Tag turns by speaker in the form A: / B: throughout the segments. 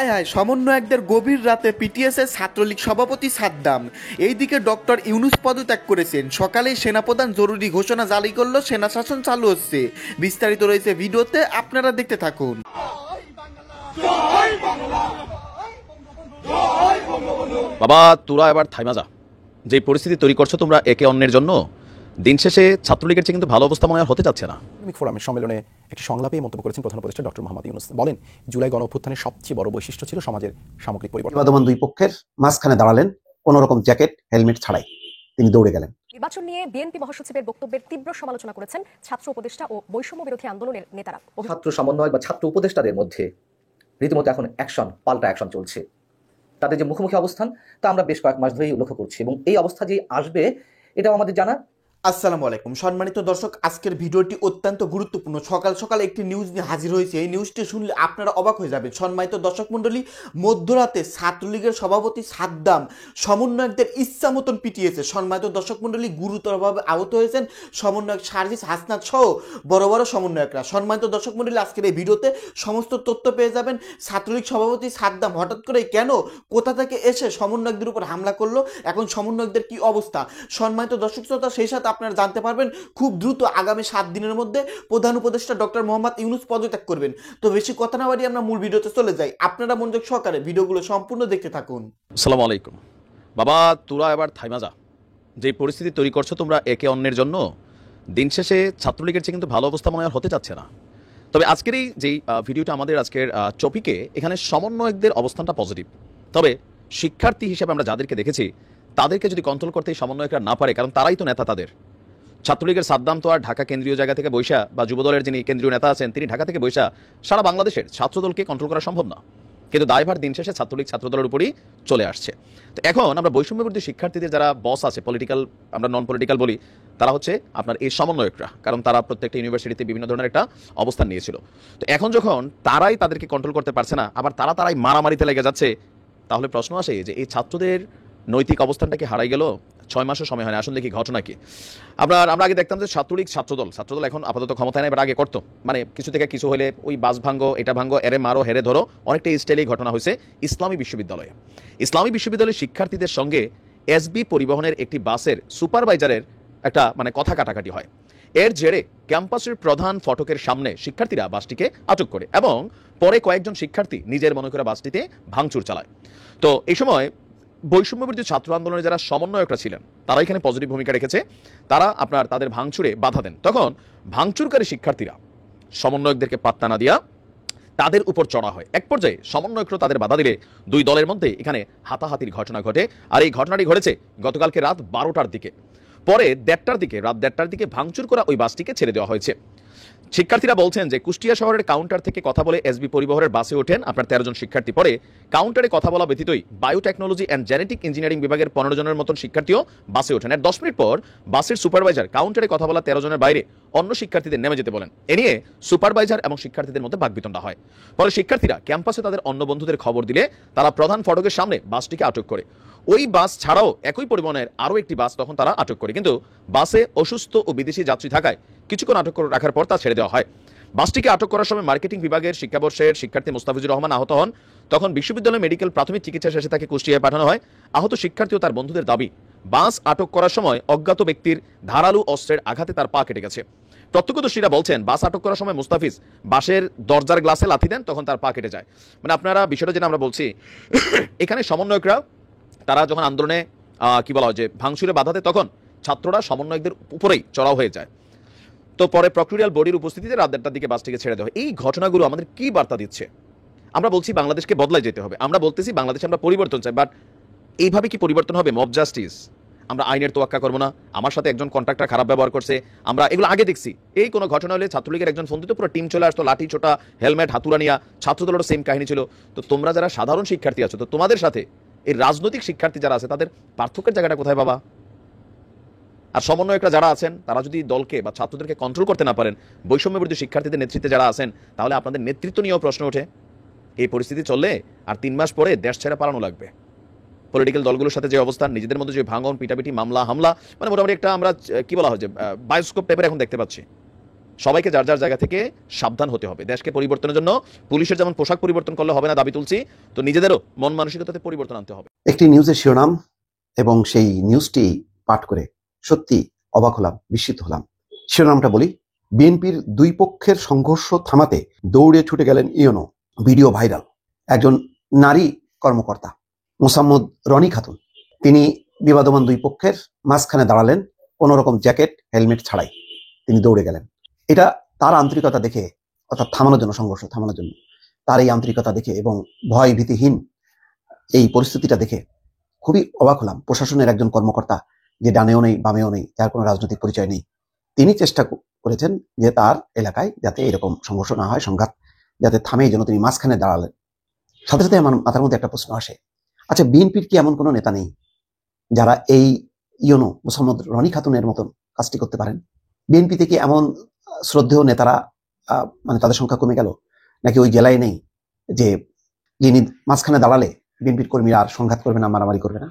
A: হায় হায়, সমন্বয়কদের গভীর রাতে পিটিএস এর ছাত্রলীগ সভাপতি সাদ্দাম। এইদিকে ডক্টর ইউনূস পদত্যাগ করেছেন। সকালেই সেনাপ্রধান জরুরি ঘোষণা জারি করলো, সেনা শাসন চালু হচ্ছে। বিস্তারিত রয়েছে ভিডিওতে, আপনারা দেখতে থাকুন।
B: বাবা তোরা এবার থাইমা যা, যে পরিস্থিতি তৈরি করছো তোমরা একে অন্যের জন্য, দিন শেষে ছাত্রলীগের চেয়ে কিন্তু ভালো অবস্থা মনে হতে যাচ্ছে না।
C: ফোরামের সম্মেলনে একটি সংলাপে মন্তব্য করেছেন প্রধান উপদেষ্টা ডক্টর মোহাম্মদ ইউনূস। বলেন, জুলাই গণঅভ্যুত্থানের সবচেয়ে বড় বৈশিষ্ট্য ছিল সমাজের সামগ্রিক পরিবর্তন।
D: বিবাদমান দুই পক্ষের মাঝখানে দাঁড়ালেন, কোনো রকম জ্যাকেট হেলমেট ছাড়াই তিনি দৌড়ে গেলেন।
E: নির্বাচন নিয়ে বিএনপি মহাসচিবের বক্তব্যের তীব্র সমালোচনা করেছেন ছাত্র উপদেষ্টা ও বৈষম্য বিরোধী আন্দোলনের নেতারা।
F: ছাত্র সমন্বয় বা ছাত্র উপদেষ্টাদের মধ্যে রীতিমতো এখন পাল্টা অ্যাকশন চলছে। তাদের যে মুখোমুখি অবস্থান তা আমরা বেশ কয়েক মাস ধরেই লক্ষ্য করছি, এবং এই অবস্থা যে আসবে এটাও আমাদের জানা।
A: আসসালামু আলাইকুম সম্মানিত দর্শক, আজকের ভিডিওটি অত্যন্ত গুরুত্বপূর্ণ। সকাল সকাল একটি নিউজ নিয়ে হাজির হয়েছে। এই নিউজটি শুনলে আপনারা অবাক হয়ে যাবেন। সম্মানিত দর্শক মণ্ডলী, মধ্যরাতে ছাত্রলীগের সভাপতি সাদ্দাম সমন্বয়কদের ইচ্ছা মতন পিটিয়েছে। সম্মানিত দর্শক মণ্ডলী, গুরুতরভাবে আহত হয়েছেন সমন্বয়ক সার্জিস হাসনাত সহ বড় বড় সমন্বয়করা। সম্মানিত দর্শক মণ্ডলী, আজকের এই ভিডিওতে সমস্ত তথ্য পেয়ে যাবেন। ছাত্রলীগ সভাপতি সাদ্দাম হঠাৎ করে কেন, কোথা থেকে এসে সমন্বয়কদের উপর হামলা করলো, এখন সমন্বয়কদের কি অবস্থা, সম্মানিত দর্শক শ্রোতা, সেই সাথে আপনারা জানতে পারবেন। খুব দ্রুত আগামী 7 দিনের মধ্যে প্রধান উপদেষ্টা ডক্টর মোহাম্মদ ইউনূস পদত্যাগ করবেন। তো বেশি কথা না বাড়িয়ে আমরা মূল ভিডিওতে চলে যাই। আপনারা মনোযোগ সহকারে ভিডিওগুলো সম্পূর্ণ দেখতে থাকুন।
B: আসসালামু আলাইকুম। বাবা তোরা এবার থাইমা যা, যে পরিস্থিতি তৈরি করছো তোমরা একে অন্যের জন্য, দিন শেষে ছাত্রলীগের চেয়ে কিন্তু ভালো অবস্থা মনে হতে যাচ্ছে না। তবে আজকের এই যেই ভিডিওটা আমাদের আজকের টপিকে, এখানে সমন্বয়কদের অবস্থানটা পজিটিভ। তবে শিক্ষার্থী হিসেবে আমরা যাদেরকে দেখেছি তাদেরকে যদি কন্ট্রোল করতে এই সমন্বয়করা না পারে, কারণ তারাই তো নেতা। তাদের ছাত্রলীগের সাদ্দাম তো আর ঢাকা কেন্দ্রীয় জায়গা থেকে বৈশা, বা যুবদলের যিনি কেন্দ্রীয় নেতা আছেন তিনি ঢাকা থেকে বৈশা সারা বাংলাদেশের ছাত্রদলকে কন্ট্রোল করা সম্ভব না। কিন্তু দায়ভার দিন শেষে ছাত্রলীগ ছাত্রদলের উপরই চলে আসছে। তো এখন আমরা বৈষম্যবিরোধী শিক্ষার্থীদের যারা বস আছে, পলিটিক্যাল, আমরা নন পলিটিক্যাল বলি, তারা হচ্ছে আপনার এই সমন্বয়করা, কারণ তারা প্রত্যেকটা ইউনিভার্সিটিতে বিভিন্ন ধরনের একটা অবস্থান নিয়েছিল। তো এখন যখন তারাই তাদেরকে কন্ট্রোল করতে পারছে না, আবার তারাই মারামারিতে লেগে যাচ্ছে, তাহলে প্রশ্ন আসে যে এই ছাত্রদের নৈতিক অবস্থানটা কি হারাই গেল? 6 মাসও সময় হয় না। আসুন দেখি ঘটনা কি। আমরা আগে দেখতাম যে ছাত্রলীগ ছাত্রদল এখন আপাতত ক্ষমতায় নেই, এবার আগে করতো, মানে কিছু থেকে কিছু হলে ওই বাস ভাঙ্গো, এটা ভাঙ্গো, এরে মারো, হেরে ধরো, অনেকটা স্টাইলেই ঘটনা হয়েছে ইসলামী বিশ্ববিদ্যালয়ের শিক্ষার্থীদের সঙ্গে এসবি পরিবহনের একটি বাসের সুপারভাইজারের একটা কথা কাটাকাটি হয়। এর জেরে ক্যাম্পাসের প্রধান ফটকের সামনে শিক্ষার্থীরা বাসটিকে আটক করে এবং পরে কয়েকজন শিক্ষার্থী নিজের মনে করে বাসটিতে ভাঙচুর চালায়। তো এই সময় বৈষম্যবিরোধী ছাত্র আন্দোলনে যারা সমন্বয়করা ছিলেন তারা এখানে পজিটিভ ভূমিকা রেখেছে। তারা তাদের ভাঙচুরে বাধা দেন। তখন ভাঙচুরকারী শিক্ষার্থীরা সমন্বয়কদেরকে পাত্তা না দিয়া তাদের উপর চড়া হয়। এক পর্যায়ে সমন্বয়করা তাদের বাধা দিলে দুই দলের মধ্যে এখানে হাতাহাতির ঘটনা ঘটে। আর এই ঘটনাটি ঘটেছে গতকালকে রাত 12টার দিকে। পরে রাত 1:30টার দিকে ভাঙচুর করা ওই বাসটিকে ছেড়ে দেওয়া হয়েছে। শিক্ষার্থীরা বলছেন যে কুষ্টিয়া শহরের কাউন্টার থেকে কথা বলে এসবি পরিবহনের বাসে ওঠেন আপনার 13 জন শিক্ষার্থী। পরে কাউন্টারে কথা বলা ব্যতীতই বায়োটেকনোলজি অ্যান্ড জেনেটিক ইঞ্জিনিয়ারিং বিভাগের 15 জনের মতন শিক্ষার্থীও বাসে ওঠেন। এর 10 মিনিট পর বাসের সুপারভাইজার কাউন্টারে কথা বলা 13 জনের বাইরে অন্য শিক্ষার্থীদের নেমে যেতে বলেন। এ নিয়ে সুপারভাইজার এবং শিক্ষার্থীদের মধ্যে বাকবিতণ্ডা হয়। পরে শিক্ষার্থীরা ক্যাম্পাসে তাদের অন্য বন্ধুদের খবর দিলে তারা প্রধান ফটকের সামনে বাসটিকে আটক করে। ওই বাস ছাড়াও একই পরিবহনের আরও একটি বাস তখন তারা আটক করে, কিন্তু বাসে অসুস্থ ও বিদেশি যাত্রী থাকায় কিছুক্ষণ আটক করে রাখার পর তা ছেড়ে দেওয়া হয়। বাসটিকে আটক করার সময় মার্কেটিং বিভাগের শিক্ষাবর্ষের শিক্ষার্থী মোস্তাফিজুর রহমান আহত হন। তখন বিশ্ববিদ্যালয় মেডিকেল প্রাথমিক চিকিৎসা শেষে তাকে কুষ্টিয়ায় পাঠানো হয়। আহত শিক্ষার্থী ও তার বন্ধুদের দাবি, বাস আটক করার সময় অজ্ঞাত ব্যক্তির ধারালো অস্ত্রের আঘাতে তার পা কেটে গেছে। প্রত্যক্ষদর্শীরা বলছেন বাস আটক করার সময় মুস্তাফিজ বাসের দরজার গ্লাসে লাথি দেন, তখন তার পা কেটে যায়। আপনারা বিষয়টা যেটা আমরা বলছি, এখানে সমন্বয়করা তারা যখন আন্দোলনে কি বলা হয় যে ভাঙচুরে বাধা দেয়, তখন ছাত্ররা সমন্বয়কদের উপরেই চড়াও হয়ে যায়। তো পরে প্রক্টোরিয়াল বডির উপস্থিতিতে রাত 1:30টার দিকে বাসটিকে ছেড়ে দেওয়া হয়। এই ঘটনাগুলো আমাদের কি বার্তা দিচ্ছে? আমরা বলছি বাংলাদেশকে বদলায় যেতে হবে, আমরা বলতেছি বাংলাদেশে আমরা পরিবর্তন চাই, বাট এইভাবে কি পরিবর্তন হবে? মব জাস্টিস, আমরা আইনের তোয়াক্কা করবো না। আমার সাথে একজন কন্ট্রাক্টর খারাপ ব্যবহার করছে, আমরা এগুলো আগে দেখছি। এই কোনো ঘটনা হলে ছাত্রলীগের একজন ফোন দিত, পুরো টিম চলে আসতো, লাঠি ছোটা, হেলমেট, হাতুড়া নিয়া। ছাত্রদলেরও সেম কাহিনী ছিল। তো তোমরা যারা সাধারণ শিক্ষার্থী আছো, তো তোমাদের সাথে এই রাজনৈতিক শিক্ষার্থী যারা আছে তাদের পার্থক্যের জায়গাটা কোথায় বাবা? আর সমন্বয়করা যারা আছেন তারা যদি দলকে বা ছাত্রদেরকে কন্ট্রোল করতে না পারেন, বৈষম্যবিরোধী শিক্ষার্থীদের নেতৃত্বে যারা আছেন, তাহলে আপনাদের নেতৃত্ব নিয়েও প্রশ্ন ওঠে। এই পরিস্থিতি চললে আর 3 মাস পরে দেশ ছেড়ে পালানো লাগবে। পলিটিক্যাল দলগুলোর সাথে যে অবস্থান, নিজেদের মধ্যে যে ভাঙন, পিটাপিটি, মামলা হামলা, মোটামুটি একটা আমরা কি বলা হয় যে বায়োস্কোপ টাইপের এখন দেখতে পাচ্ছি। সবাইকে যার যার জায়গা থেকে সাবধান হতে হবে। দেশকে পরিবর্তনের জন্য পুলিশের যেমন পোশাক পরিবর্তন করলে হবে না দাবি তুলছি, তো নিজেদেরও মন মানসিকতাতে পরিবর্তন আনতে হবে।
D: একটি নিউজের শিরোনাম এবং সেই নিউজটি পাঠ করে সত্যি অবাক হলাম, বিস্মিত হলাম। শিরোনামটা বলি, বিএনপির দুই পক্ষের সংঘর্ষ থামাতে দৌড়ে ছুটে গেলেন ইউনো। Video viral. একজন নারী কর্মকর্তা মোসাম্মদ রনি খাতুন, তিনি বিবাদমান দুই পক্ষের মাঝখানে দাঁড়ালেন, কোনো রকম জ্যাকেট হেলমেট ছাড়াই তিনি দৌড়ে গেলেন। এটা তার আন্তরিকতা দেখে, অর্থাৎ থামানোর জন্য, সংঘর্ষ থামানোর জন্য তার এই আন্তরিকতা দেখে এবং ভয় ভীতিহীন এই পরিস্থিতিটা দেখে খুবই অবাক হলাম। প্রশাসনের একজন কর্মকর্তা, যে ডানেও নেই বামেও নেই, যার কোনো রাজনৈতিক পরিচয় নেই, তিনি চেষ্টা করেছেন যে তার এলাকায় যাতে এরকম সংঘর্ষ না হয়, সংঘাত যাতে থামে, এই জন্য তিনি মাঝখানে দাঁড়ালেন। সাথে সাথে আমার মাথার মধ্যে একটা প্রশ্ন আসে, আচ্ছা বিএনপির কি এমন কোনো নেতা নেই যারা এই ইউনো মোসাম্মদ রনি খাতুনের মতন কাজটি করতে পারেন? বিএনপিতে কি এমন শ্রদ্ধেয় নেতারা মানে তাদের সংখ্যা কমে গেল, নাকি ওই জেলায় নেই যে যিনি মাঝখানে দাঁড়ালে বিএনপির কর্মীরা আর সংঘাত করবে না, মারামারি করবে না?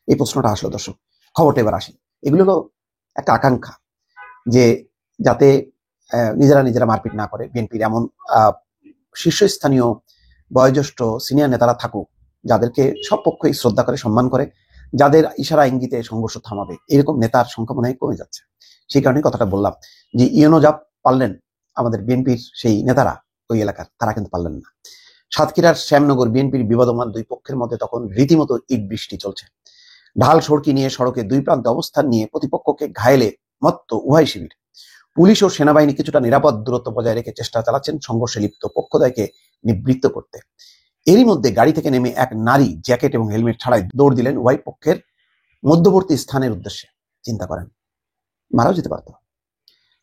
D: এই প্রশ্নটা আসলো দর্শক। খবরটা এবার আসি। এগুলো হলো একটা আকাঙ্ক্ষা যে যাতে নিজেরা মারপিট না করে, বিএনপির এমন শীর্ষস্থানীয় বয়োজ্যেষ্ঠ সিনিয়র নেতারা থাকুক যাদেরকে সব পক্ষই শ্রদ্ধা করে, সম্মান করে, যাদের ইশারা ইঙ্গিতে সংঘর্ষ থামাবে। এরকম নেতার সংখ্যা মনে হয় কমে যাচ্ছে। সেই কারণে কথাটা বললাম যে ইউনো যা পারলেন, আমাদের বিএনপির সেই নেতারা ওই এলাকার, তারা কিন্তু পারলেন না। সাতক্ষীরার শ্যামনগর বিএনপির বিবাদমান দুই পক্ষের মধ্যে তখন রীতিমতো ইট বৃষ্টি চলছে। ঢাল সড়কি নিয়ে সড়কে দুই প্রান্তে অবস্থান নিয়ে প্রতিপক্ষকে ঘায়েলে মত্ত উভয় শিবির। পুলিশ ও সেনাবাহিনী কিছুটা নিরাপদ দূরত্ব বজায় রেখে চেষ্টা চালাচ্ছেন সংঘর্ষে লিপ্ত পক্ষদ্বয়কে নিবৃত্ত করতে। এরই মধ্যে গাড়ি থেকে নেমে এক নারী জ্যাকেট এবং হেলমেট ছাড়াই দৌড় দিলেন উভয় পক্ষের মধ্যবর্তী স্থানের উদ্দেশ্যে। চিন্তা করেন, মারাও যেতে পারত।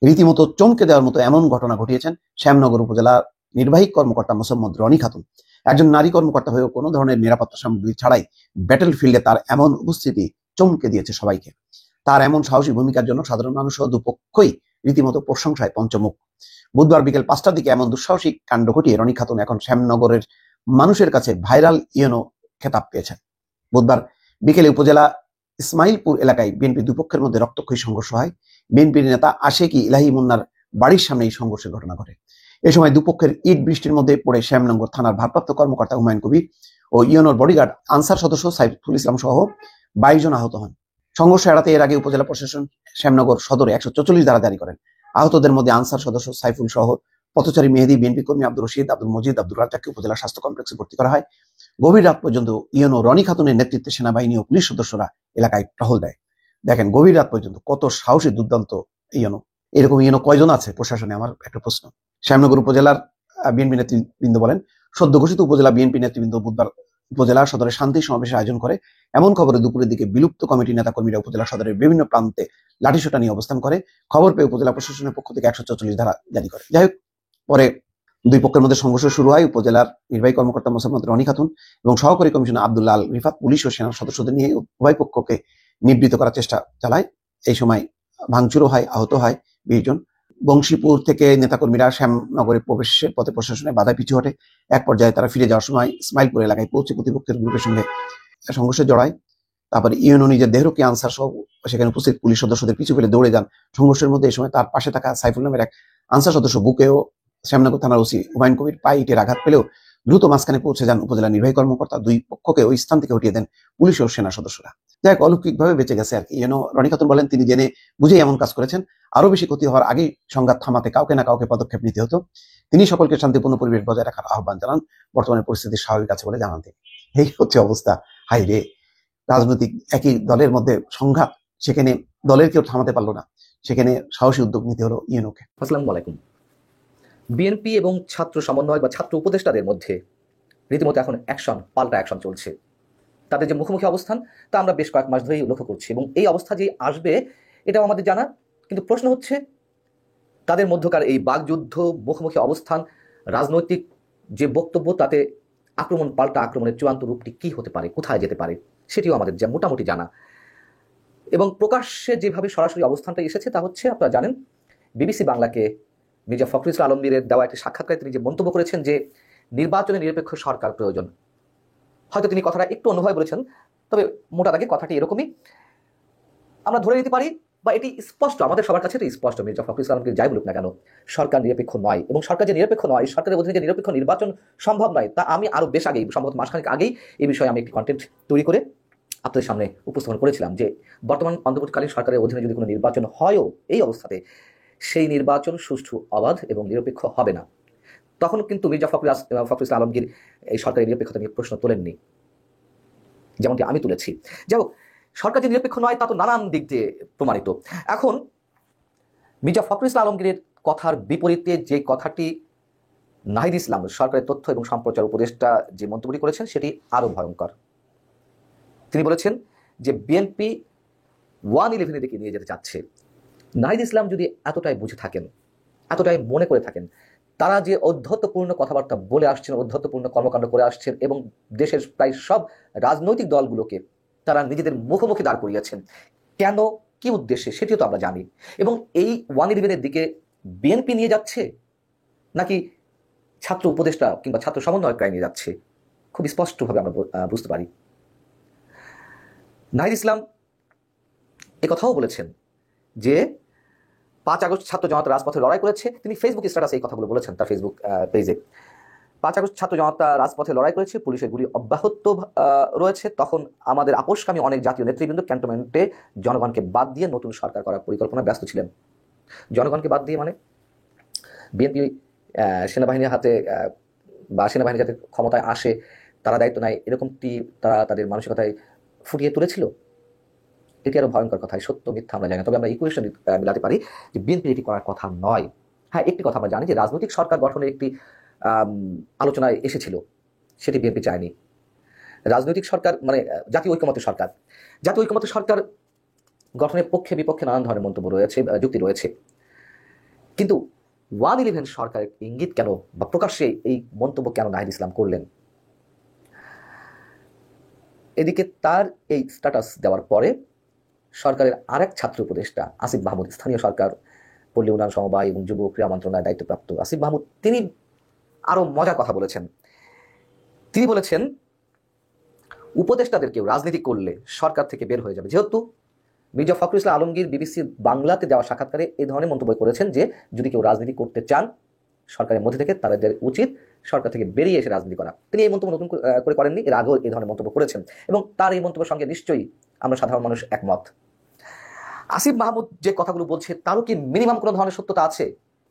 D: রীতিমতো চমকে দেওয়ার মতো এমন ঘটনা ঘটিয়েছেন শ্যামনগর উপজেলার নির্বাহী কর্মকর্তা মোসাম্মদ রনি খাতুন। একজন নারী কর্মকর্তা হয়েও কোনো ধরনের নিরাপত্তা সামগ্রী ছাড়াই ব্যাটেল ফিল্ডে তার এমন উপস্থিতি চমকে দিয়েছে সবাইকে। তার এমন সাহসী ভূমিকার জন্য সাধারণ মানুষ ও দুপক্ষই রীতিমতো প্রশংসায় পঞ্চমুখ। বুধবার বিকেল 5টার দিকে এমন দুঃসাহসিক কাণ্ড ঘটিয়ে রনি খাতুন এখন শ্যামনগরের মানুষের কাছে ভাইরাল ইউনো খেতাব পেয়েছেন। বুধবার বিকেলে উপজেলা ইসমাইলপুর এলাকায় বিএনপি দুপক্ষের মধ্যে রক্তক্ষয়ী সংঘর্ষ হয়। বিএনপির নেতা আশেকি ইলাহি মুন্নার বাড়ির সামনে এই সংঘর্ষের ঘটনা ঘটে। এ সময় দুপক্ষের ইট বৃষ্টির মধ্যে পড়ে শ্যামনগর থানার ভারপ্রাপ্ত কর্মকর্তা হুমায়ুন কবির ও ইউনোর বডিগার্ড আনসার সদস্য সাইফুল ইসলাম সহ 22 জন আহত হন। সংঘর্ষ এড়াতে এর আগে উপজেলা প্রশাসন শ্যামনগর সদরে 144 ধারা জারি করেন। আহতদের মধ্যে আনসার সদস্য সাইফুল সহ পথচারী মেহেদী, বিএনপি কর্মী আব্দুর রশিদ, আব্দুল মজিদ, আব্দুল রাজ্জাককে উপজেলা স্বাস্থ্য কমপ্লেক্সে ভর্তি করা হয়। গভীর রাত পর্যন্ত ইউনো রনি খাতুনের নেতৃত্বে সেনাবাহিনী ও পুলিশ সদস্যরা এলাকায় টহল দেয়। দেখেন, গভীর রাত পর্যন্ত কত সাহসী, দুর্দান্ত ইউনো। এরকম ইউনো কয়জন আছে প্রশাসনে? আমার একটা প্রশ্ন। শ্যামনগর উপজেলার বিএনপি নেতৃবৃন্দ বলেন, সদ্য ঘোষিত উপজেলা বিএনপি নেতৃবৃন্দ বুধবার উপজেলা সদরে শান্তি সমাবেশের আয়োজন করে। এমন খবরে দুপুরের দিকে বিলুপ্ত কমিটি নেতা কর্মীরা উপজেলা সদরের বিভিন্ন প্রান্তে লাঠিসোঁটা নিয়ে অবস্থান করে। খবর পেয়ে উপজেলা প্রশাসনের পক্ষ থেকে 144 ধারা জারি করে। যাই হোক, পরে দুই পক্ষের মধ্যে সংঘর্ষ শুরু হয়। উপজেলার নির্বাহী কর্মকর্তা মোসাম্মদ রনি খাতুন এবং সহকারী কমিশনার আব্দুল্লাহ আল রিফাত পুলিশ ও সেনার সদস্যদের নিয়ে উভয় পক্ষকে নিবৃত্ত করার চেষ্টা চালায়। এই সময় ভাঙচুরও হয়, আহত হয় 20 জন। বংশীপুর থেকে নেতাকর্মীরা শ্যামনগরে প্রবেশের পথে প্রশাসনের বাধায় পিছু হটে। এক পর্যায়ে তারা ফিরে যাওয়ার সময় ইসমাইলপুর এলাকায় পৌঁছে প্রতিপক্ষের গ্রুপের সঙ্গে সংঘর্ষে জড়ায়। তারপরে ইউনো নিজের দেহরক্ষী আনসার সহ সেখানে উপস্থিত পুলিশ সদস্যদের পিছু ফেলে দৌড়ে যান। সংঘর্ষের মধ্যে এই সময় তার পাশে থাকা সাইফুল নামের এক আনসার সদস্য বুকেও শ্যামনগর থানার ওসি হুমায়ুন কবির পায়ে ইটের আঘাত পেলেও দ্রুত মাঝখানে পৌঁছে যান উপজেলা নির্বাহী কর্মকর্তা। দুই পক্ষকে ওই স্থান থেকে হটিয়ে দেন পুলিশ ও সেনা সদস্যরা। যাই হোক, অলৌকিকভাবে বেঁচে গেছে আর কি। ইউনো রনি খাতুন বলেন, তিনি জেনে বুঝেই এমন কাজ করেছেন। আরো বেশি ক্ষতি হওয়ার আগেই সংঘাত থামাতে কাউকে না কাউকে পদক্ষেপ নিতে হতো। তিনি সকলকে শান্তিপূর্ণ পরিবেশ বজায় রাখার আহ্বান জানান। বর্তমানে পরিস্থিতি স্বাভাবিক আছে বলে জানান তিনি। এই হচ্ছে অবস্থা। হাই রে, রাজনৈতিক একই দলের মধ্যে সংঘাত, সেখানে দলের কেউ থামাতে পারলো না, সেখানে সাহসী উদ্যোগ নিতে হলো ইউনোকে।
F: আসসালামু আলাইকুম। বিএনপি এবং ছাত্র সমন্বয় বা ছাত্র উপদেষ্টাদের মধ্যে রীতিমতো এখন পাল্টা অ্যাকশন চলছে। তাদের যে মুখোমুখি অবস্থান তা আমরা বেশ কয়েক মাস ধরেই লক্ষ্য করছি এবং এই অবস্থা যে আসবে এটাও আমাদের জানা। কিন্তু প্রশ্ন হচ্ছে, তাদের মধ্যকার এই বাকযুদ্ধ, মুখোমুখি অবস্থান, রাজনৈতিক যে বক্তব্য, তাতে পাল্টা আক্রমণের চূড়ান্ত রূপটি কি হতে পারে, কোথায় যেতে পারে, সেটিও আমাদের মোটামুটি জানা। এবং প্রকাশ্যে যেভাবে সরাসরি অবস্থানটা এসেছে তা হচ্ছে, আপনারা জানেন, বিবিসি বাংলাকে মির্জা ফখরুল ইসলাম আলমগীরের দেওয়া একটি সাক্ষাৎকারে তিনি যে মন্তব্য করেছেন যে নির্বাচনে নিরপেক্ষ সরকার প্রয়োজন। হয়তো তিনি কথাটা একটু অন্যভাবে বলেছেন, তবে মোটা দাগে কথাটি এরকমই। আমরা ধরে নিতে পারি বা এটি স্পষ্ট, আমাদের সবার কাছে এটি স্পষ্ট, মির্জা ফখরুল ইসলামকে যাই বলুক না কেন, সরকার নিরপেক্ষ নয়, এবং সরকার যে নিরপেক্ষ নয়, সরকারের অধীনে যে নিরপেক্ষ নির্বাচন সম্ভব নয়, তা আমি আরো বেশ আগেই, সম্ভবত মাসখানেক আগেই এই বিষয়ে আমি একটি কন্টেন্ট তৈরি করে আপনাদের সামনে উপস্থাপন করেছিলাম যে বর্তমান অন্তর্বর্তীকালীন সরকারের অধীনে যদি কোনো নির্বাচন হয়ও, এই অবস্থাতে সেই নির্বাচন সুষ্ঠু, অবাধ এবং নিরপেক্ষ হবে না। তখন কিন্তু মির্জা ফখরুল ইসলাম আলমগীর এই সরকারের নিরপেক্ষতা নিয়ে প্রশ্ন তোলেননি, যেমনটি আমি তুলেছি। যাই হোক, সরকার যে নিরপেক্ষ নয় তা তো নানান দিক দিয়ে প্রমাণিত। এখন মির্জা ফখরুল ইসলাম আলমগীরের কথার বিপরীতে যে কথাটি নাহিদ ইসলাম, সরকারের তথ্য এবং সম্প্রচার উপদেষ্টা, যে মন্তব্যটি করেছেন সেটি আরো ভয়ঙ্কর। তিনি বলেছেন যে বিএনপি 111 দিকে নিয়ে যেতে চাচ্ছে। নাহিদ ইসলাম যদি এতটাই বুঝে থাকেন, এতটাই মনে করে থাকেন, তারা যে ঔদ্ধত্যপূর্ণ কথাবার্তা বলে আসছেন, ঔদ্ধত্যপূর্ণ কর্মকাণ্ড করে আসছেন এবং দেশের প্রায় সব রাজনৈতিক দলগুলোকে তারা নিজেদের মুখোমুখি দাঁড় করিয়েছেন, কেন, কি উদ্দেশ্যে, সেটিও তো আমরা জানি। এবং এই 111 দিকে বিএনপি নিয়ে যাচ্ছে নাকি ছাত্র উপদেষ্টা কিংবা ছাত্র সমন্বয়করাই নিয়ে যাচ্ছে, খুব স্পষ্টভাবে আমরা বুঝতে পারি। নাহিদ ইসলাম কথাও বলেছেন যে 5 আগস্ট ছাত্র জনতা রাজপথে লড়াই করেছে। তিনি ফেসবুক স্ট্যাটাসে এই কথাগুলো বলেছেন, তার ফেসবুক পেজে। 5 আগস্ট ছাত্র জনতা রাজপথে লড়াই করেছে, পুলিশের গুলি অব্যাহত রয়েছে। তখন আমাদের আপোষকামী অনেক জাতীয় নেতৃবৃন্দ ক্যান্টনমেন্টে জনগণকে বাদ দিয়ে নতুন সরকার করার পরিকল্পনায় ব্যস্ত ছিলেন। জনগণকে বাদ দিয়ে মানে বিএনপি সেনাবাহিনীর হাতে বা সেনাবাহিনী যাতে ক্ষমতায় আসে, তারা দায়িত্ব নেয়, এরকমটি তারা তাদের মানসিকতায় ফুটিয়ে তুলেছিল। এটি আরো ভয়ঙ্কর কথা, সত্য মিথ্যা আমরা জানি না, তবে আমরা ইকুয়েশন মিলাতে পারি যে বিএনপি এটি করার কথা নয়। হ্যাঁ, একটি কথা আমরা জানি যে রাজনৈতিক সরকার গঠনের একটি আলোচনায় এসেছিল, সেটি বিএনপি চায়নি। রাজনৈতিক সরকার মানে জাতীয় ঐকমত্য সরকার, জাতীয় ঐকমত্য সরকার গঠনের পক্ষে বিপক্ষে নানান ধরনের মন্তব্য রয়েছে, যুক্তি রয়েছে। কিন্তু 111 সরকারের ইঙ্গিত কেন বা প্রকাশ্যে এই মন্তব্য কেন নাহিদ ইসলাম করলেন? এদিকে তার এই স্ট্যাটাস দেওয়ার পরে সরকারের আরেক ছাত্র উপদেষ্টা আসিফ মাহমুদ, স্থানীয় সরকার, পল্লী উন্নয়ন, সমবায় এবং যুব ক্রীড়া মন্ত্রণালয়ের দায়িত্বপ্রাপ্ত আসিফ মাহমুদ, তিনি আরো মজার কথা বলেছেন। তিনি বলেছেন উপদেষ্টাদের কেউ রাজনীতি করলে সরকার থেকে বের হয়ে যাবে। যেহেতু মির্জা ফখরুল ইসলাম আলমগীর বিবিসি বাংলাতে দেওয়া সাক্ষাৎকারে এই ধরনের মন্তব্য করেছেন যে যদি কেউ রাজনীতি করতে চান সরকারের মধ্যে থেকে, তাদের উচিত সরকার থেকে বেরিয়ে এসে রাজনীতি করা। তিনি এই মন্তব্য নতুন করে করেননি, এর আগেও এই ধরনের মন্তব্য করেছেন এবং তার এই মন্তব্যের সঙ্গে নিশ্চয়ই আমরা সাধারণ মানুষ একমত। আসিফ মাহমুদ যে কথাগুলো বলছে তারও কি মিনিমাম কোনো ধরনের সত্যতা আছে?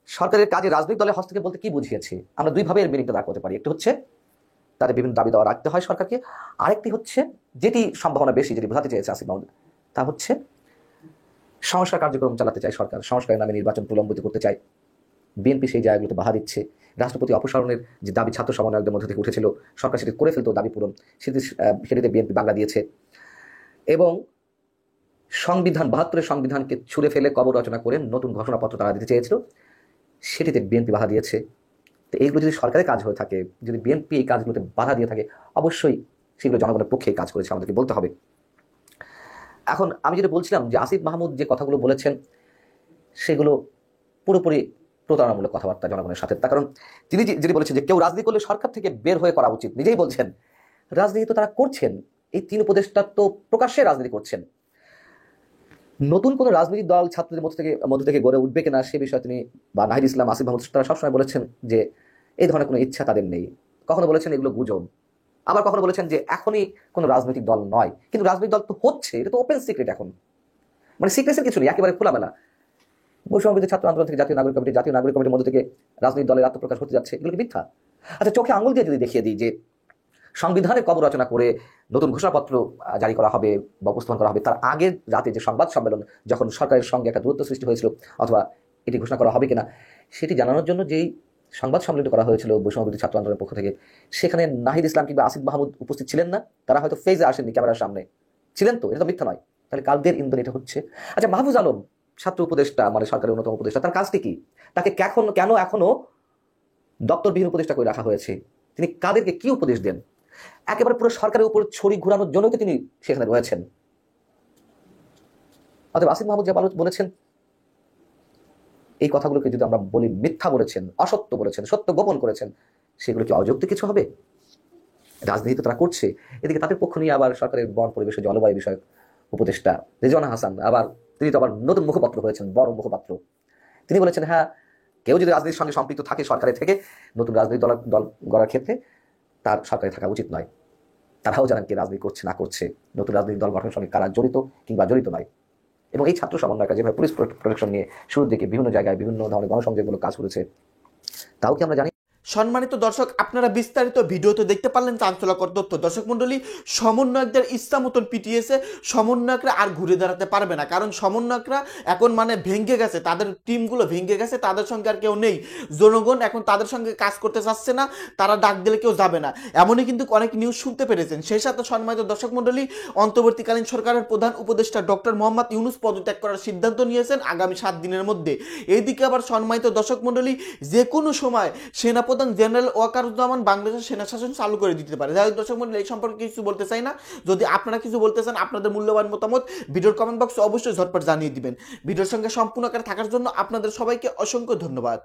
F: সরকারের কাজে রাজনৈতিক দলের হস্তক্ষেপ বলতে কি বুঝিয়েছে? আমরা দুইভাবে এর মিনিংটা দাঁড় করতে পারি। একটি হচ্ছে তাদের বিভিন্ন দাবি দেওয়া রাখতে হয় সরকারকে, আরেকটি হচ্ছে যেটি সম্ভাবনা বেশি, যেটি বোঝাতে চেয়েছে আসিফ মাহমুদ, তা হচ্ছে সংস্কার কার্যক্রম চালাতে চায় সরকার, সংস্কারের নামে নির্বাচন প্রলম্বিত করতে চায়। বিএনপি সেই জায়গাগুলোতে বাধা দিচ্ছে। রাষ্ট্রপতি অপসারণের যে দাবি ছাত্র সমন্বয়কদের মধ্যে থেকে উঠেছিল, সরকার সেটি করে ফেলতো, দাবি পূরণ সেটিতে বিএনপি বাংলা দিয়েছে। এবং সংবিধান 72-এর সংবিধানকে ছুঁড়ে ফেলে কবর রচনা করে নতুন ঘোষণাপত্র তারা দিতে চেয়েছিল, সেটিতে বিএনপি বাধা দিয়েছে। তো এইগুলো যদি সরকারের কাজ হয়ে থাকে, যদি বিএনপি এই কাজগুলোতে বাধা দিয়ে থাকে, অবশ্যই সেগুলো জনগণের পক্ষে কাজ করেছে, আমাদেরকে বলতে হবে। এখন আমি যেটা বলছিলাম যে আসিফ মাহমুদ যে কথাগুলো বলেছেন সেগুলো পুরোপুরি প্রতারণামূলক কথাবার্তা জনগণের সাথে। তার কারণ তিনি যেটি বলেছেন যে কেউ রাজনীতি করলে সরকার থেকে বের হয়ে করা উচিত, নিজেই বলছেন রাজনীতি তো তারা করছেন, এই 3 উপদেষ্টা তো প্রকাশ্যে রাজনীতি করছেন। নতুন কোনো রাজনৈতিক দল ছাত্রদের মধ্যে থেকে গড়ে উঠবে কিনা সে বিষয়ে তিনি বা নাহিদ ইসলাম, আসিফ মাহমুদ তারা সবসময় বলেছেন যে এই ধরনের কোনো ইচ্ছা তাদের নেই। কখনো বলেছেন এগুলো গুজব, আবার কখনো বলেছেন যে এখনই কোনো রাজনৈতিক দল নয়, কিন্তু রাজনৈতিক দল তো হচ্ছে, এটা তো ওপেন সিক্রেট। এখন মানে সিক্রেসের কিছু নেই, একেবারে খোলামেলা। বৈষম্যবিরোধী ছাত্র আন্দোলন থেকে জাতীয় নাগরিক কমিটির মধ্যে থেকে রাজনৈতিক দলের আত্মপ্রকাশ হতে যাচ্ছে, এগুলো কি মিথ্যা? আচ্ছা, চোখে আঙুল দিয়ে যদি দেখিয়ে দিই যে সংবিধানের কবর রচনা করে নতুন ঘোষণাপত্র জারি করা হবে বা উপস্থাপন করা হবে, তার আগের রাতে যে সংবাদ সম্মেলন, যখন সরকারের সঙ্গে একটা দূরত্ব সৃষ্টি হয়েছিল অথবা এটি ঘোষণা করা হবে কিনা সেটি জানানোর জন্য যেই সংবাদ সম্মেলন করা হয়েছিল বৈষম্যবিরোধী ছাত্র আন্দোলনের পক্ষ থেকে, সেখানে নাহিদ ইসলাম কিংবা আসিফ মাহমুদ উপস্থিত ছিলেন না। তারা হয়তো ফেজে আসেননি, ক্যামেরার সামনে ছিলেন, তো এটা তো মিথ্যা নয়। তাহলে কালদের ইন্ধন এটা হচ্ছে। আচ্ছা, মাহফুজ আলম ছাত্র উপদেষ্টা, মানে সরকারের অন্যতম উপদেষ্টা, তার কাজটি কি? তাকে কেন এখনো দপ্তরবিহীন উপদেষ্টা করে রাখা হয়েছে? তিনি কাদেরকে কি উপদেশ দেন? একেবারে পুরো সরকারের উপর ছড়ি ঘুরানোর জন্য তিনি সেখানে রয়েছেন। অতএব আসিফ মাহমুদ যা বলেছেন, এই কথাগুলোকে যদি আমরা বলি মিথ্যা বলেছেন, অসত্য বলেছেন, সত্য গোপন করেছেন, সেগুলো কি অযৌক্তিক কিছু হবে? রাজনীতি তো তারা করছে। এদিকে তাদের পক্ষ নিয়ে আবার সরকারের বন পরিবেশ জলবায়ু বিষয়ক উপদেষ্টা রেজওয়ানা হাসান আবার তিনি তো আবার নতুন মুখপাত্র হয়েছেন, বড় মুখপাত্র। তিনি বলেছেন, হ্যাঁ, কেউ যদি রাজনীতির সঙ্গে সম্পৃক্ত থাকে সরকারে থেকে, নতুন রাজনৈতিক দল গড়ার ক্ষেত্রে তার সরকারে থাকা উচিত নয়। তারাও জানেন কে রাজনীতি করছে না করছে, নতুন রাজনৈতিক দল গঠনের সঙ্গে কারা জড়িত কিংবা জড়িত নয়। এবং এই ছাত্র সমন্বয়টা যেভাবে পুলিশ প্রোটেকশন নিয়ে শুরুর দিকে বিভিন্ন জায়গায় বিভিন্ন ধরনের গণসংযোগমূলক কাজ করেছে, তাও কি আমরা জানি?
A: সম্মানিত দর্শক, আপনারা বিস্তারিত ভিডিওতে দেখতে পারলেন চাঞ্চল্যকর তথ্য। দর্শক মন্ডলী, সমন্বয়কদের ইচ্ছা মতন পিটিয়েছে, সমন্বয়করা আর ঘুরে দাঁড়াতে পারবে না, কারণ সমন্বয়করা এখন মানে ভেঙে গেছে, তাদের টিমগুলো ভেঙে গেছে, তাদের সঙ্গে আর কেউ নেই। জনগণ এখন তাদের সঙ্গে কাজ করতে চাচ্ছে না, তারা ডাক দিলে কেউ যাবে না, এমনই কিন্তু অনেক নিউজ শুনতে পেরেছেন। সেই সাথে সম্মানিত দর্শক মন্ডলী, অন্তর্বর্তীকালীন সরকারের প্রধান উপদেষ্টা ডক্টর মোহাম্মদ ইউনূস পদত্যাগ করার সিদ্ধান্ত নিয়েছেন আগামী 7 দিনের মধ্যে। এইদিকে আবার সম্মানিত দর্শক মন্ডলী, যে কোনো সময় সেনাপ্রধান জেনারেল ওয়াকারুজ্জামান বাংলাদেশের সেনা শাসন চালু করে দিতে পারে। যাই হোক দর্শক মন্ডলী, এই সম্পর্কে কিছু বলতে চাই না। যদি আপনারা কিছু বলতে চান, আপনাদের মূল্যবান মতামত ভিডিওর কমেন্ট বক্সে অবশ্যই ঝটপট জানিয়ে দিবেন। ভিডিওর সঙ্গে সম্পূর্ণ আকারে থাকার জন্য আপনাদের সবাইকে অসংখ্য ধন্যবাদ।